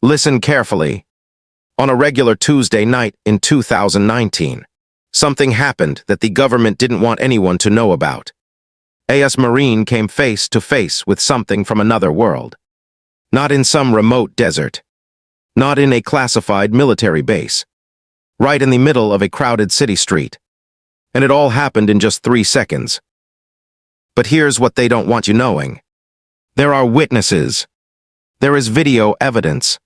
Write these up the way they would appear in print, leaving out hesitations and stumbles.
Listen carefully. On a regular Tuesday night in 2019, something happened that the government didn't want anyone to know about. A Marine came face to face with something from another world. Not in some remote desert. Not in a classified military base. Right in the middle of a crowded city street. And it all happened in just 3 seconds. But here's what they don't want you knowing. There are witnesses. There is video evidence.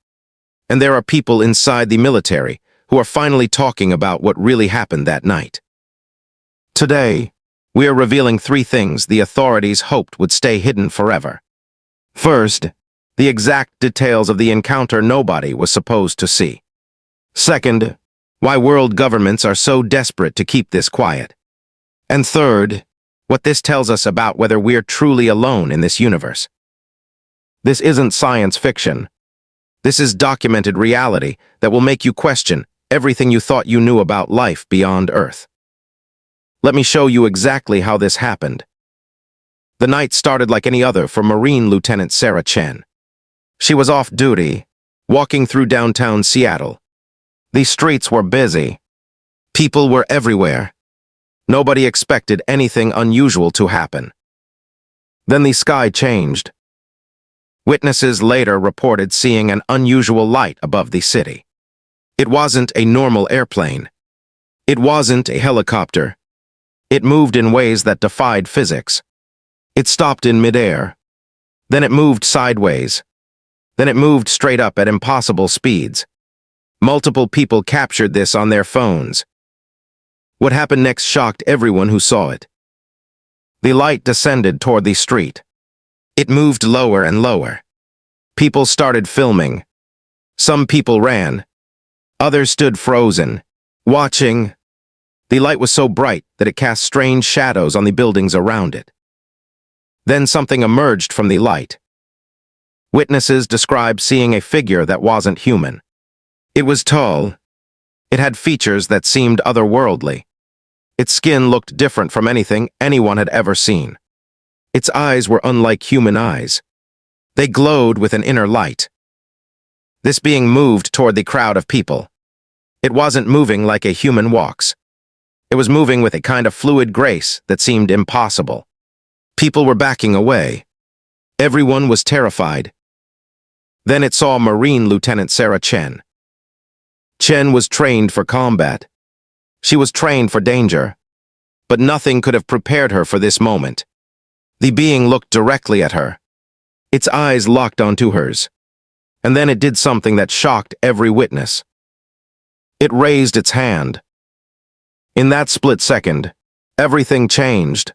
And there are people inside the military who are finally talking about what really happened that night. Today, we are revealing 3 things the authorities hoped would stay hidden forever. First, the exact details of the encounter nobody was supposed to see. Second, why world governments are so desperate to keep this quiet. And third, what this tells us about whether we're truly alone in this universe. This isn't science fiction. This is documented reality that will make you question everything you thought you knew about life beyond Earth. Let me show you exactly how this happened. The night started like any other for Marine Lieutenant Sarah Chen. She was off duty, walking through downtown Seattle. The streets were busy. People were everywhere. Nobody expected anything unusual to happen. Then the sky changed. Witnesses later reported seeing an unusual light above the city. It wasn't a normal airplane. It wasn't a helicopter. It moved in ways that defied physics. It stopped in midair. Then it moved sideways. Then it moved straight up at impossible speeds. Multiple people captured this on their phones. What happened next shocked everyone who saw it. The light descended toward the street. It moved lower and lower. People started filming. Some people ran. Others stood frozen, watching. The light was so bright that it cast strange shadows on the buildings around it. Then something emerged from the light. Witnesses described seeing a figure that wasn't human. It was tall. It had features that seemed otherworldly. Its skin looked different from anything anyone had ever seen. Its eyes were unlike human eyes. They glowed with an inner light. This being moved toward the crowd of people. It wasn't moving like a human walks. It was moving with a kind of fluid grace that seemed impossible. People were backing away. Everyone was terrified. Then it saw Marine Lieutenant Sarah Chen. Chen was trained for combat. She was trained for danger. But nothing could have prepared her for this moment. The being looked directly at her. Its eyes locked onto hers. And then it did something that shocked every witness. It raised its hand. In that split second, everything changed.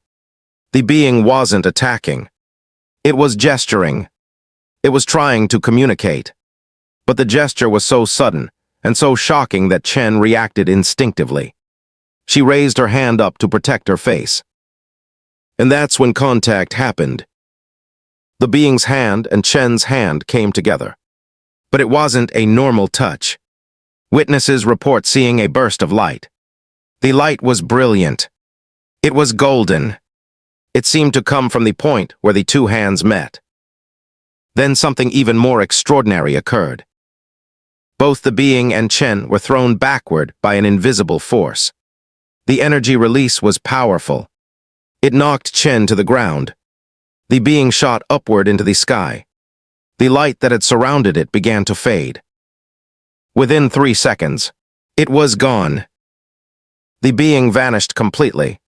The being wasn't attacking. It was gesturing. It was trying to communicate. But the gesture was so sudden and so shocking that Chen reacted instinctively. She raised her hand up to protect her face. And that's when contact happened. The being's hand and Chen's hand came together. But it wasn't a normal touch. Witnesses report seeing a burst of light. The light was brilliant. It was golden. It seemed to come from the point where the 2 hands met. Then something even more extraordinary occurred. Both the being and Chen were thrown backward by an invisible force. The energy release was powerful. It knocked Chen to the ground. The being shot upward into the sky. The light that had surrounded it began to fade. Within 3 seconds, it was gone. The being vanished completely.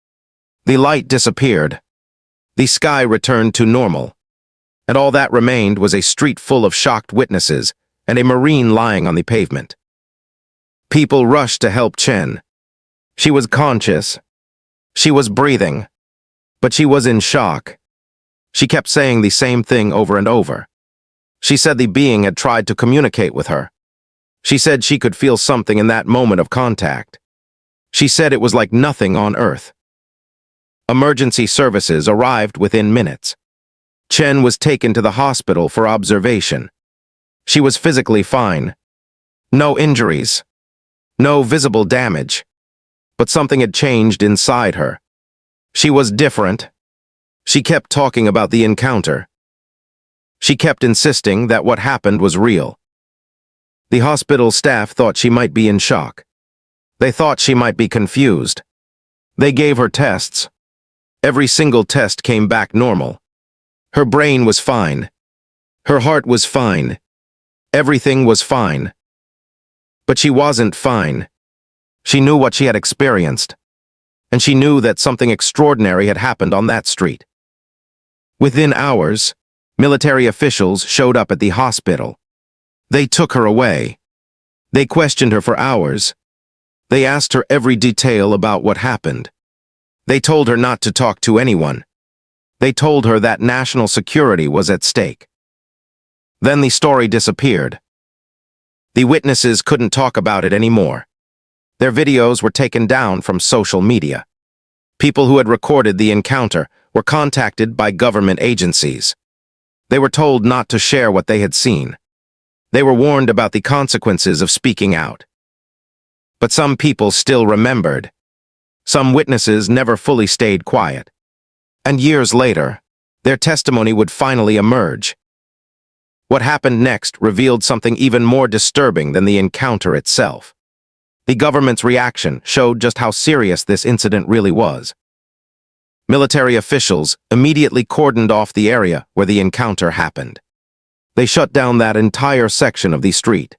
The light disappeared. The sky returned to normal. And all that remained was a street full of shocked witnesses and a Marine lying on the pavement. People rushed to help Chen. She was conscious. She was breathing. But she was in shock. She kept saying the same thing over and over. She said the being had tried to communicate with her. She said she could feel something in that moment of contact. She said it was like nothing on Earth. Emergency services arrived within minutes. Chen was taken to the hospital for observation. She was physically fine. No injuries. No visible damage. But something had changed inside her. She was different. She kept talking about the encounter. She kept insisting that what happened was real. The hospital staff thought she might be in shock. They thought she might be confused. They gave her tests. Every single test came back normal. Her brain was fine. Her heart was fine. Everything was fine. But she wasn't fine. She knew what she had experienced. And she knew that something extraordinary had happened on that street. Within hours, military officials showed up at the hospital. They took her away. They questioned her for hours. They asked her every detail about what happened. They told her not to talk to anyone. They told her that national security was at stake. Then the story disappeared. The witnesses couldn't talk about it anymore. Their videos were taken down from social media. People who had recorded the encounter were contacted by government agencies. They were told not to share what they had seen. They were warned about the consequences of speaking out. But some people still remembered. Some witnesses never fully stayed quiet. And years later, their testimony would finally emerge. What happened next revealed something even more disturbing than the encounter itself. The government's reaction showed just how serious this incident really was. Military officials immediately cordoned off the area where the encounter happened. They shut down that entire section of the street.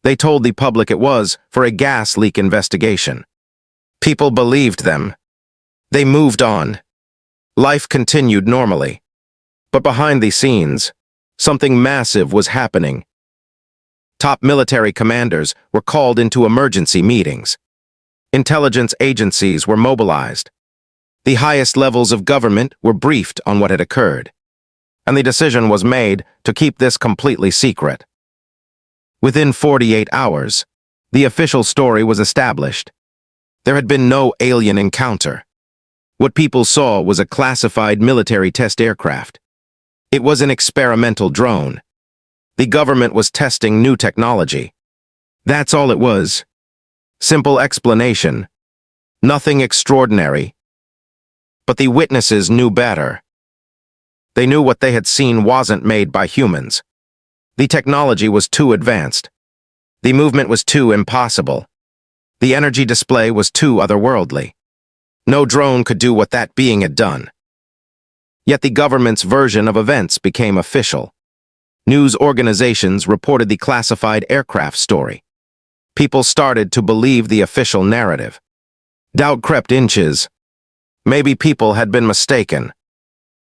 They told the public it was for a gas leak investigation. People believed them. They moved on. Life continued normally. But behind the scenes, something massive was happening. Top military commanders were called into emergency meetings. Intelligence agencies were mobilized. The highest levels of government were briefed on what had occurred. And the decision was made to keep this completely secret. Within 48 hours, the official story was established. There had been no alien encounter. What people saw was a classified military test aircraft. It was an experimental drone. The government was testing new technology. That's all it was. Simple explanation. Nothing extraordinary. But the witnesses knew better. They knew what they had seen wasn't made by humans. The technology was too advanced. The movement was too impossible. The energy display was too otherworldly. No drone could do what that being had done. Yet the government's version of events became official. News organizations reported the classified aircraft story. People started to believe the official narrative. Doubt crept inches. Maybe people had been mistaken.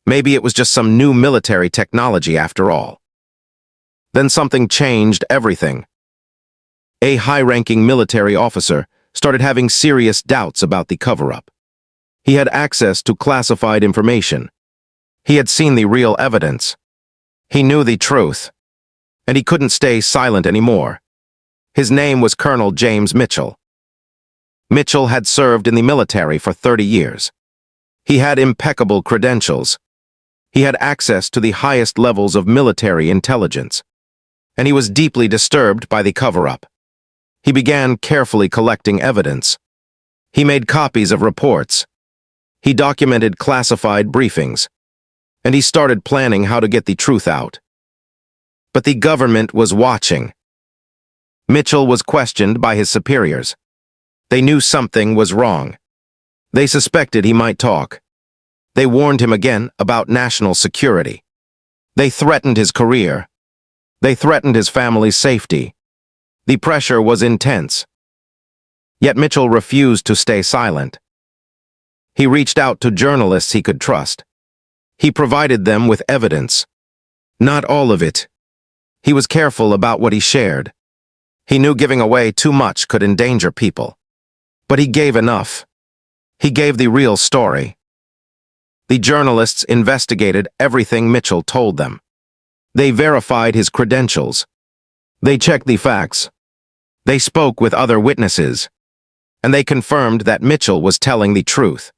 Maybe it was just some new military technology after all. Then something changed everything. A high-ranking military officer started having serious doubts about the cover-up. He had access to classified information. He had seen the real evidence. He knew the truth. And he couldn't stay silent anymore. His name was Colonel James Mitchell. Mitchell had served in the military for 30 years. He had impeccable credentials. He had access to the highest levels of military intelligence. And he was deeply disturbed by the cover-up. He began carefully collecting evidence. He made copies of reports. He documented classified briefings. And he started planning how to get the truth out. But the government was watching. Mitchell was questioned by his superiors. They knew something was wrong. They suspected he might talk. They warned him again about national security. They threatened his career. They threatened his family's safety. The pressure was intense. Yet Mitchell refused to stay silent. He reached out to journalists he could trust. He provided them with evidence. Not all of it. He was careful about what he shared. He knew giving away too much could endanger people. But he gave enough. He gave the real story. The journalists investigated everything Mitchell told them. They verified his credentials. They checked the facts. They spoke with other witnesses. And they confirmed that Mitchell was telling the truth.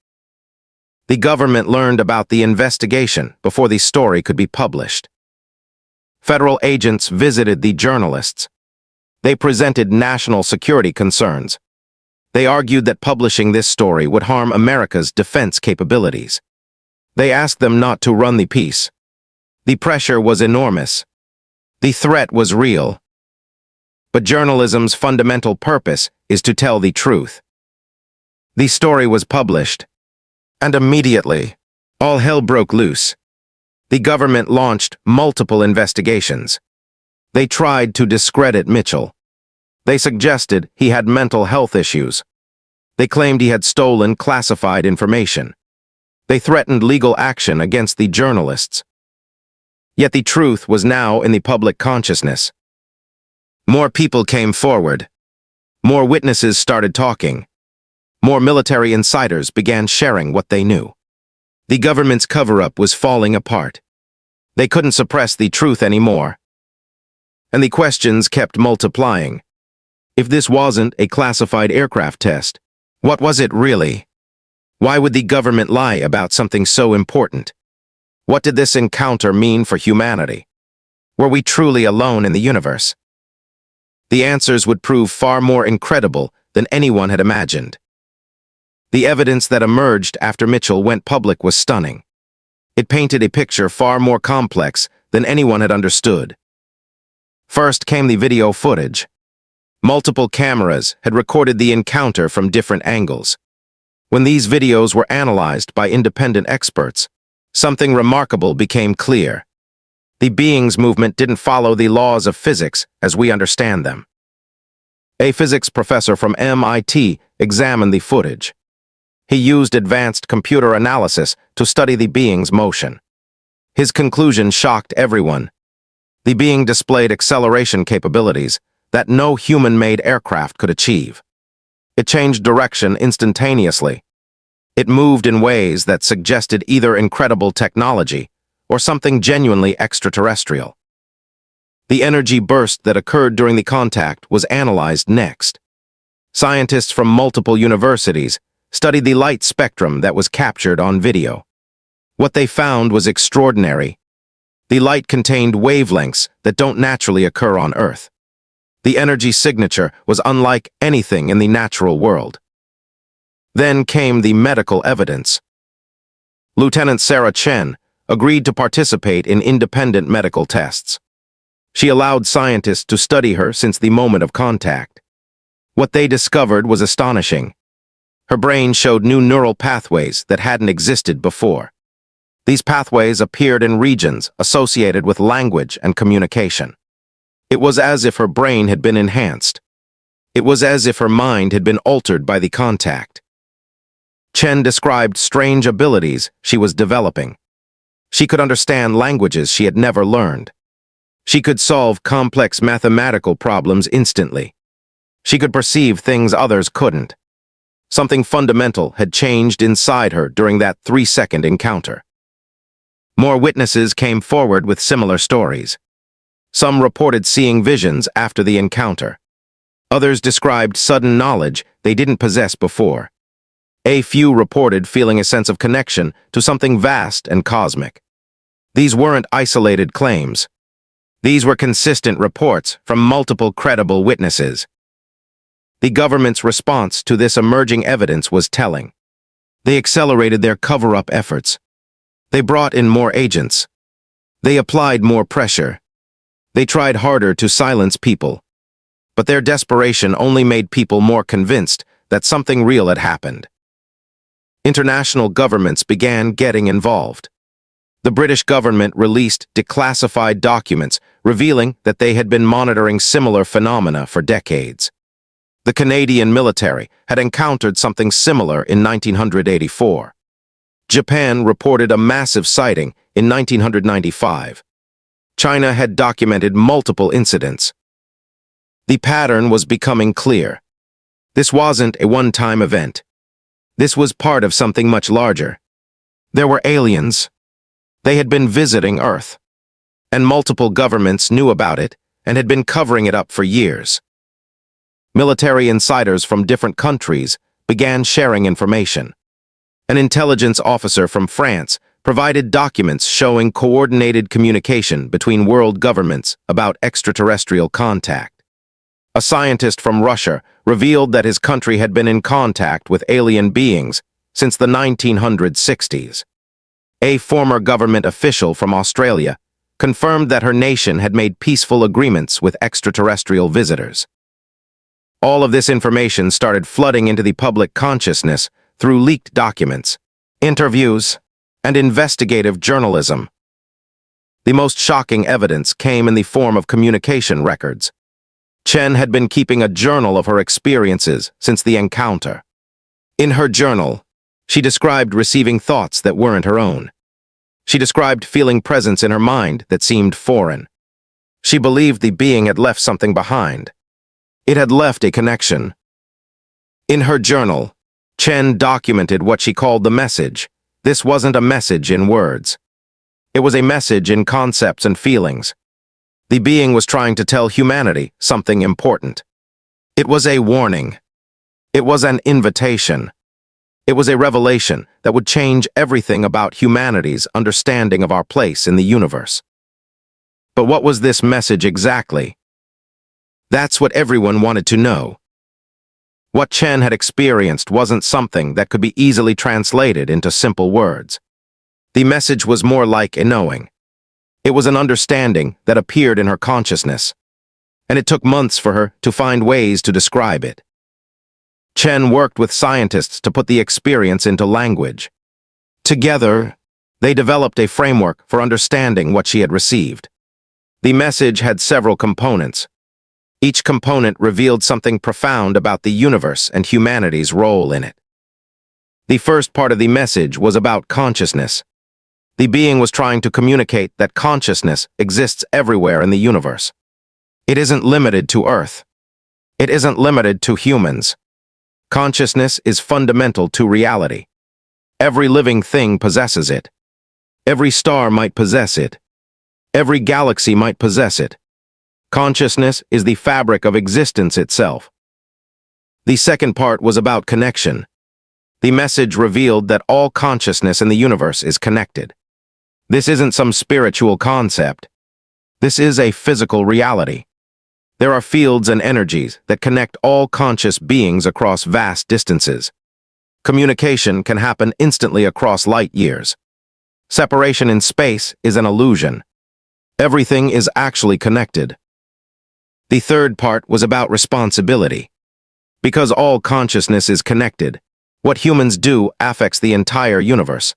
The government learned about the investigation before the story could be published. Federal agents visited the journalists. They presented national security concerns. They argued that publishing this story would harm America's defense capabilities. They asked them not to run the piece. The pressure was enormous. The threat was real. But journalism's fundamental purpose is to tell the truth. The story was published, and immediately, all hell broke loose. The government launched multiple investigations. They tried to discredit Mitchell. They suggested he had mental health issues. They claimed he had stolen classified information. They threatened legal action against the journalists. Yet the truth was now in the public consciousness. More people came forward. More witnesses started talking. More military insiders began sharing what they knew. The government's cover-up was falling apart. They couldn't suppress the truth anymore. And the questions kept multiplying. If this wasn't a classified aircraft test, what was it really? Why would the government lie about something so important? What did this encounter mean for humanity? Were we truly alone in the universe? The answers would prove far more incredible than anyone had imagined. The evidence that emerged after Mitchell went public was stunning. It painted a picture far more complex than anyone had understood. First came the video footage. Multiple cameras had recorded the encounter from different angles. When these videos were analyzed by independent experts, something remarkable became clear. The being's movement didn't follow the laws of physics as we understand them. A physics professor from MIT examined the footage. He used advanced computer analysis to study the being's motion. His conclusion shocked everyone. The being displayed acceleration capabilities that no human-made aircraft could achieve. It changed direction instantaneously. It moved in ways that suggested either incredible technology or something genuinely extraterrestrial. The energy burst that occurred during the contact was analyzed next. Scientists from multiple universities studied the light spectrum that was captured on video. What they found was extraordinary. The light contained wavelengths that don't naturally occur on Earth. The energy signature was unlike anything in the natural world. Then came the medical evidence. Lieutenant Sarah Chen agreed to participate in independent medical tests. She allowed scientists to study her since the moment of contact. What they discovered was astonishing. Her brain showed new neural pathways that hadn't existed before. These pathways appeared in regions associated with language and communication. It was as if her brain had been enhanced. It was as if her mind had been altered by the contact. Chen described strange abilities she was developing. She could understand languages she had never learned. She could solve complex mathematical problems instantly. She could perceive things others couldn't. Something fundamental had changed inside her during that 3-second encounter. More witnesses came forward with similar stories. Some reported seeing visions after the encounter. Others described sudden knowledge they didn't possess before. A few reported feeling a sense of connection to something vast and cosmic. These weren't isolated claims. These were consistent reports from multiple credible witnesses. The government's response to this emerging evidence was telling. They accelerated their cover-up efforts. They brought in more agents. They applied more pressure. They tried harder to silence people. But their desperation only made people more convinced that something real had happened. International governments began getting involved. The British government released declassified documents revealing that they had been monitoring similar phenomena for decades. The Canadian military had encountered something similar in 1984. Japan reported a massive sighting in 1995. China had documented multiple incidents. The pattern was becoming clear. This wasn't a one-time event. This was part of something much larger. There were aliens. They had been visiting Earth. And multiple governments knew about it and had been covering it up for years. Military insiders from different countries began sharing information. An intelligence officer from France provided documents showing coordinated communication between world governments about extraterrestrial contact. A scientist from Russia revealed that his country had been in contact with alien beings since the 1960s. A former government official from Australia confirmed that her nation had made peaceful agreements with extraterrestrial visitors. All of this information started flooding into the public consciousness through leaked documents, interviews, and investigative journalism. The most shocking evidence came in the form of communication records. Chen had been keeping a journal of her experiences since the encounter. In her journal, she described receiving thoughts that weren't her own. She described feeling presence in her mind that seemed foreign. She believed the being had left something behind. It had left a connection. In her journal, Chen documented what she called the message. This wasn't a message in words. It was a message in concepts and feelings. The being was trying to tell humanity something important. It was a warning. It was an invitation. It was a revelation that would change everything about humanity's understanding of our place in the universe. But what was this message exactly? That's what everyone wanted to know. What Chen had experienced wasn't something that could be easily translated into simple words. The message was more like a knowing. It was an understanding that appeared in her consciousness, and it took months for her to find ways to describe it. Chen worked with scientists to put the experience into language. Together, they developed a framework for understanding what she had received. The message had several components. Each component revealed something profound about the universe and humanity's role in it. The first part of the message was about consciousness. The being was trying to communicate that consciousness exists everywhere in the universe. It isn't limited to Earth. It isn't limited to humans. Consciousness is fundamental to reality. Every living thing possesses it. Every star might possess it. Every galaxy might possess it. Consciousness is the fabric of existence itself. The second part was about connection. The message revealed that all consciousness in the universe is connected. This isn't some spiritual concept. This is a physical reality. There are fields and energies that connect all conscious beings across vast distances. Communication can happen instantly across light years. Separation in space is an illusion. Everything is actually connected. The third part was about responsibility. Because all consciousness is connected, what humans do affects the entire universe.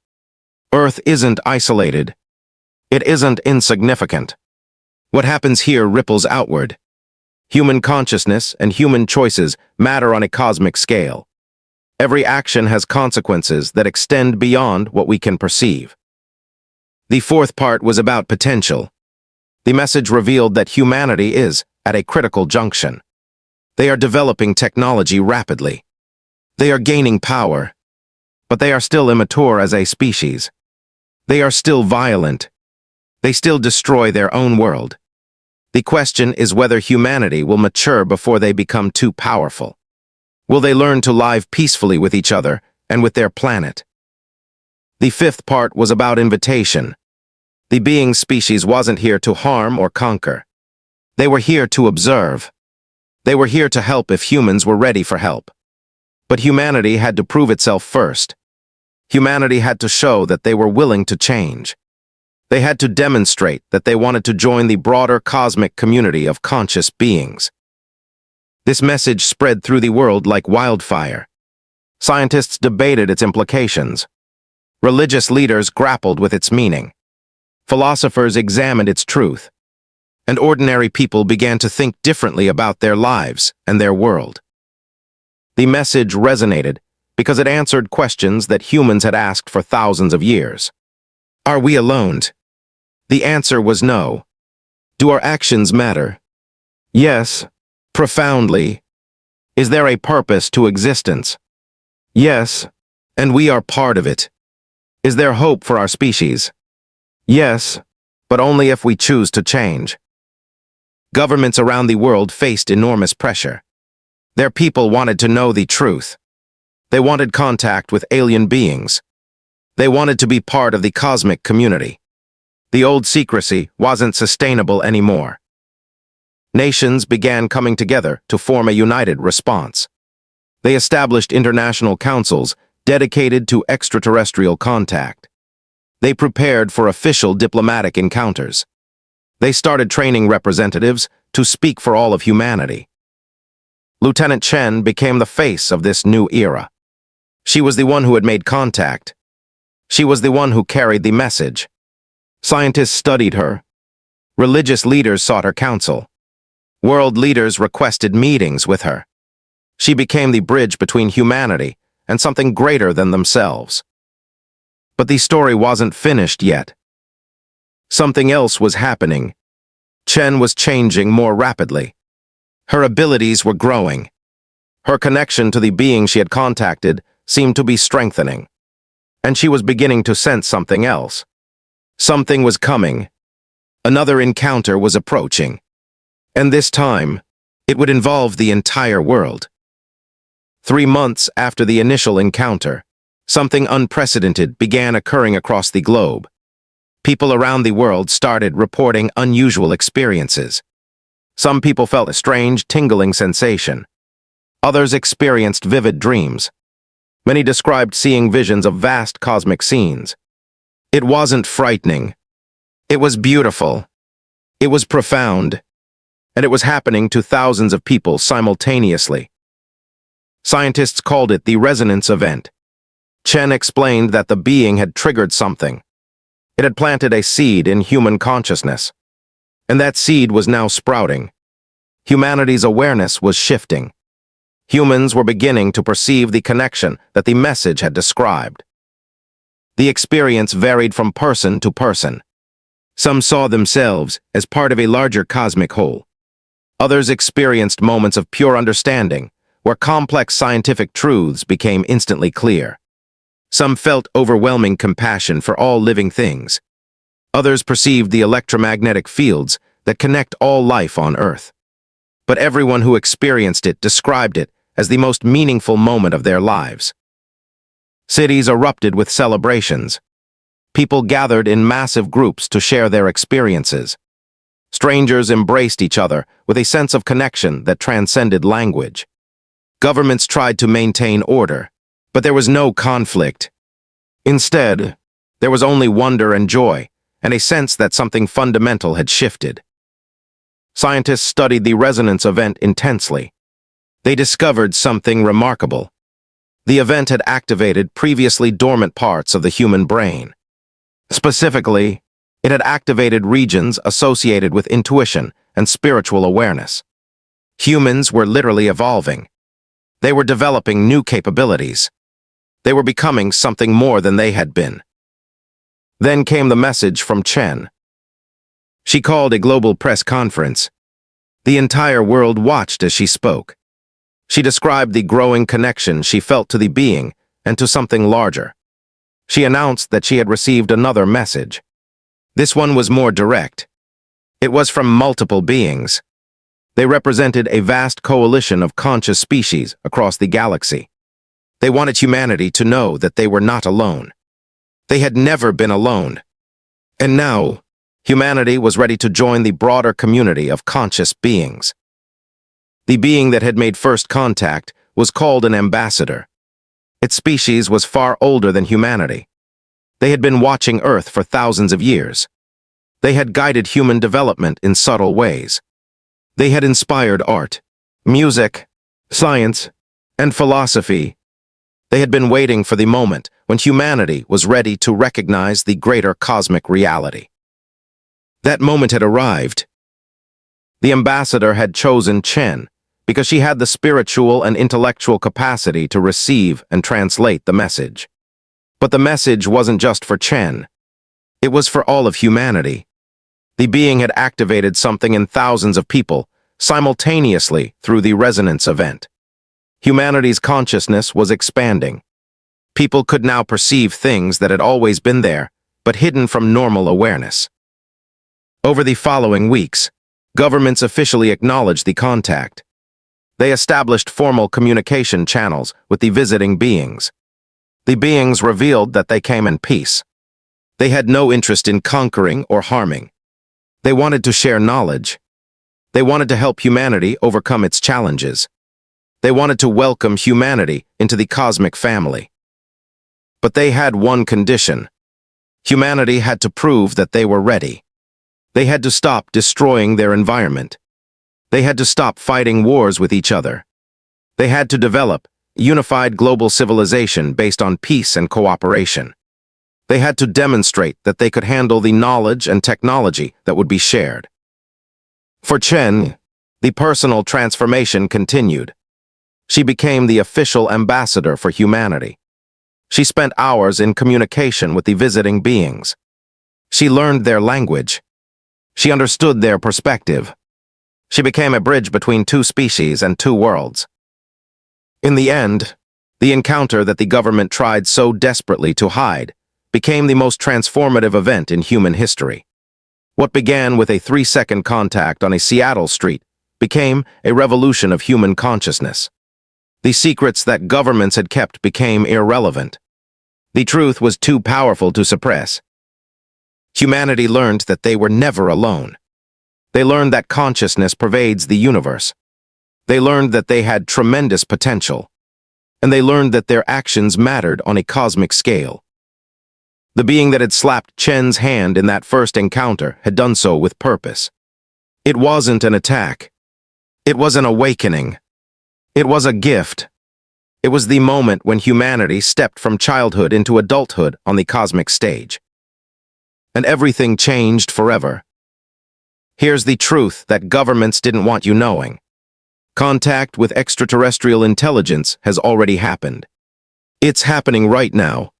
Earth isn't isolated. It isn't insignificant. What happens here ripples outward. Human consciousness and human choices matter on a cosmic scale. Every action has consequences that extend beyond what we can perceive. The fourth part was about potential. The message revealed that humanity is at a critical junction. They are developing technology rapidly. They are gaining power, but they are still immature as a species. They are still violent. They still destroy their own world. The question is whether humanity will mature before they become too powerful. Will they learn to live peacefully with each other and with their planet? The fifth part was about invitation. The being species wasn't here to harm or conquer. They were here to observe. They were here to help if humans were ready for help. But humanity had to prove itself first. Humanity had to show that they were willing to change. They had to demonstrate that they wanted to join the broader cosmic community of conscious beings. This message spread through the world like wildfire. Scientists debated its implications. Religious leaders grappled with its meaning. Philosophers examined its truth. And ordinary people began to think differently about their lives and their world. The message resonated because it answered questions that humans had asked for thousands of years. Are we alone? The answer was no. Do our actions matter? Yes, profoundly. Is there a purpose to existence? Yes, and we are part of it. Is there hope for our species? Yes, but only if we choose to change. Governments around the world faced enormous pressure. Their people wanted to know the truth. They wanted contact with alien beings. They wanted to be part of the cosmic community. The old secrecy wasn't sustainable anymore. Nations began coming together to form a united response. They established international councils dedicated to extraterrestrial contact. They prepared for official diplomatic encounters. They started training representatives to speak for all of humanity. Lieutenant Chen became the face of this new era. She was the one who had made contact. She was the one who carried the message. Scientists studied her. Religious leaders sought her counsel. World leaders requested meetings with her. She became the bridge between humanity and something greater than themselves. But the story wasn't finished yet. Something else was happening. Chen was changing more rapidly. Her abilities were growing. Her connection to the being she had contacted seemed to be strengthening. And she was beginning to sense something else. Something was coming. Another encounter was approaching. And this time, it would involve the entire world. 3 months after the initial encounter, something unprecedented began occurring across the globe. People around the world started reporting unusual experiences. Some people felt a strange, tingling sensation. Others experienced vivid dreams. Many described seeing visions of vast cosmic scenes. It wasn't frightening. It was beautiful. It was profound. And it was happening to thousands of people simultaneously. Scientists called it the resonance event. Chen explained that the being had triggered something. It had planted a seed in human consciousness. And that seed was now sprouting. Humanity's awareness was shifting. Humans were beginning to perceive the connection that the message had described. The experience varied from person to person. Some saw themselves as part of a larger cosmic whole. Others experienced moments of pure understanding, where complex scientific truths became instantly clear. Some felt overwhelming compassion for all living things. Others perceived the electromagnetic fields that connect all life on Earth. But everyone who experienced it described it as the most meaningful moment of their lives. Cities erupted with celebrations. People gathered in massive groups to share their experiences. Strangers embraced each other with a sense of connection that transcended language. Governments tried to maintain order, but there was no conflict. Instead, there was only wonder and joy, and a sense that something fundamental had shifted. Scientists studied the resonance event intensely. They discovered something remarkable. The event had activated previously dormant parts of the human brain. Specifically, it had activated regions associated with intuition and spiritual awareness. Humans were literally evolving. They were developing new capabilities. They were becoming something more than they had been. Then came the message from Chen. She called a global press conference. The entire world watched as she spoke. She described the growing connection she felt to the being and to something larger. She announced that she had received another message. This one was more direct. It was from multiple beings. They represented a vast coalition of conscious species across the galaxy. They wanted humanity to know that they were not alone. They had never been alone. And now, humanity was ready to join the broader community of conscious beings. The being that had made first contact was called an ambassador. Its species was far older than humanity. They had been watching Earth for thousands of years. They had guided human development in subtle ways. They had inspired art, music, science, and philosophy. They had been waiting for the moment when humanity was ready to recognize the greater cosmic reality. That moment had arrived. The ambassador had chosen Chen because she had the spiritual and intellectual capacity to receive and translate the message. But the message wasn't just for Chen. It was for all of humanity. The being had activated something in thousands of people simultaneously through the resonance event. Humanity's consciousness was expanding. People could now perceive things that had always been there, but hidden from normal awareness. Over the following weeks, governments officially acknowledged the contact. They established formal communication channels with the visiting beings. The beings revealed that they came in peace. They had no interest in conquering or harming. They wanted to share knowledge. They wanted to help humanity overcome its challenges. They wanted to welcome humanity into the cosmic family. But they had one condition. Humanity had to prove that they were ready. They had to stop destroying their environment. They had to stop fighting wars with each other. They had to develop a unified global civilization based on peace and cooperation. They had to demonstrate that they could handle the knowledge and technology that would be shared. For Chen, the personal transformation continued. She became the official ambassador for humanity. She spent hours in communication with the visiting beings. She learned their language. She understood their perspective. She became a bridge between two species and two worlds. In the end, the encounter that the government tried so desperately to hide became the most transformative event in human history. What began with a 3-second contact on a Seattle street became a revolution of human consciousness. The secrets that governments had kept became irrelevant. The truth was too powerful to suppress. Humanity learned that they were never alone. They learned that consciousness pervades the universe. They learned that they had tremendous potential. And they learned that their actions mattered on a cosmic scale. The being that had slapped Chen's hand in that first encounter had done so with purpose. It wasn't an attack. It was an awakening. It was a gift. It was the moment when humanity stepped from childhood into adulthood on the cosmic stage. And everything changed forever. Here's the truth that governments didn't want you knowing. Contact with extraterrestrial intelligence has already happened. It's happening right now.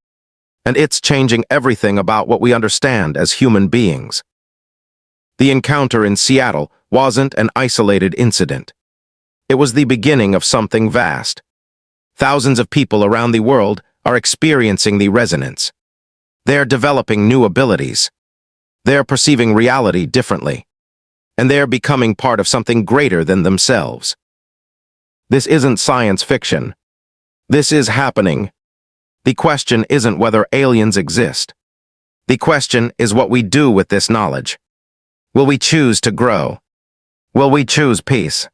And it's changing everything about what we understand as human beings. The encounter in Seattle wasn't an isolated incident. It was the beginning of something vast. Thousands of people around the world are experiencing the resonance. They're developing new abilities. They're perceiving reality differently. And they're becoming part of something greater than themselves. This isn't science fiction. This is happening. The question isn't whether aliens exist. The question is what we do with this knowledge. Will we choose to grow? Will we choose peace?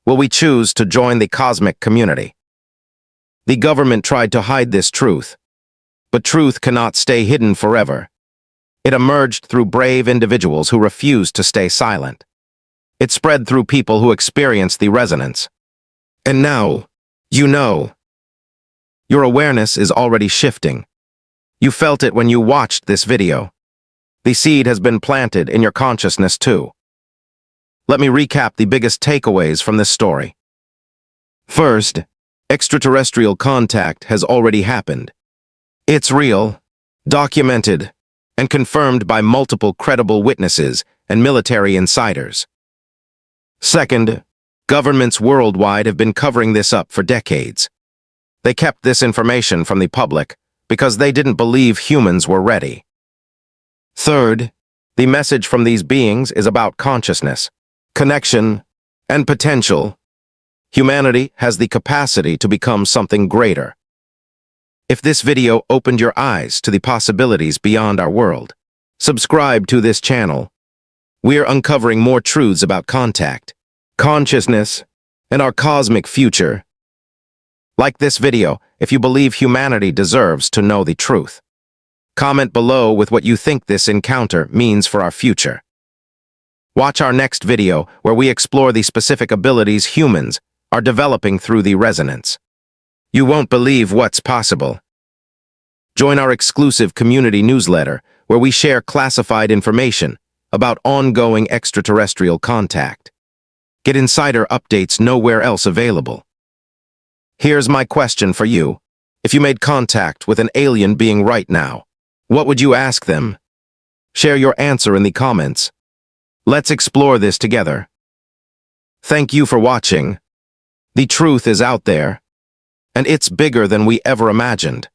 Will we choose to join the cosmic community? The government tried to hide this truth, but truth cannot stay hidden forever. It emerged through brave individuals who refused to stay silent. It spread through people who experienced the resonance. And now, you know. Your awareness is already shifting. You felt it when you watched this video. The seed has been planted in your consciousness too. Let me recap the biggest takeaways from this story. First, extraterrestrial contact has already happened. It's real, documented, and confirmed by multiple credible witnesses and military insiders. Second, governments worldwide have been covering this up for decades. They kept this information from the public because they didn't believe humans were ready. Third, the message from these beings is about consciousness, connection, and potential. Humanity has the capacity to become something greater. If this video opened your eyes to the possibilities beyond our world, subscribe to this channel. We're uncovering more truths about contact, consciousness, and our cosmic future. Like this video if you believe humanity deserves to know the truth. Comment below with what you think this encounter means for our future. Watch our next video where we explore the specific abilities humans are developing through the resonance. You won't believe what's possible. Join our exclusive community newsletter where we share classified information about ongoing extraterrestrial contact. Get insider updates nowhere else available. Here's my question for you. If you made contact with an alien being right now, what would you ask them? Share your answer in the comments. Let's explore this together. Thank you for watching. The truth is out there, and it's bigger than we ever imagined.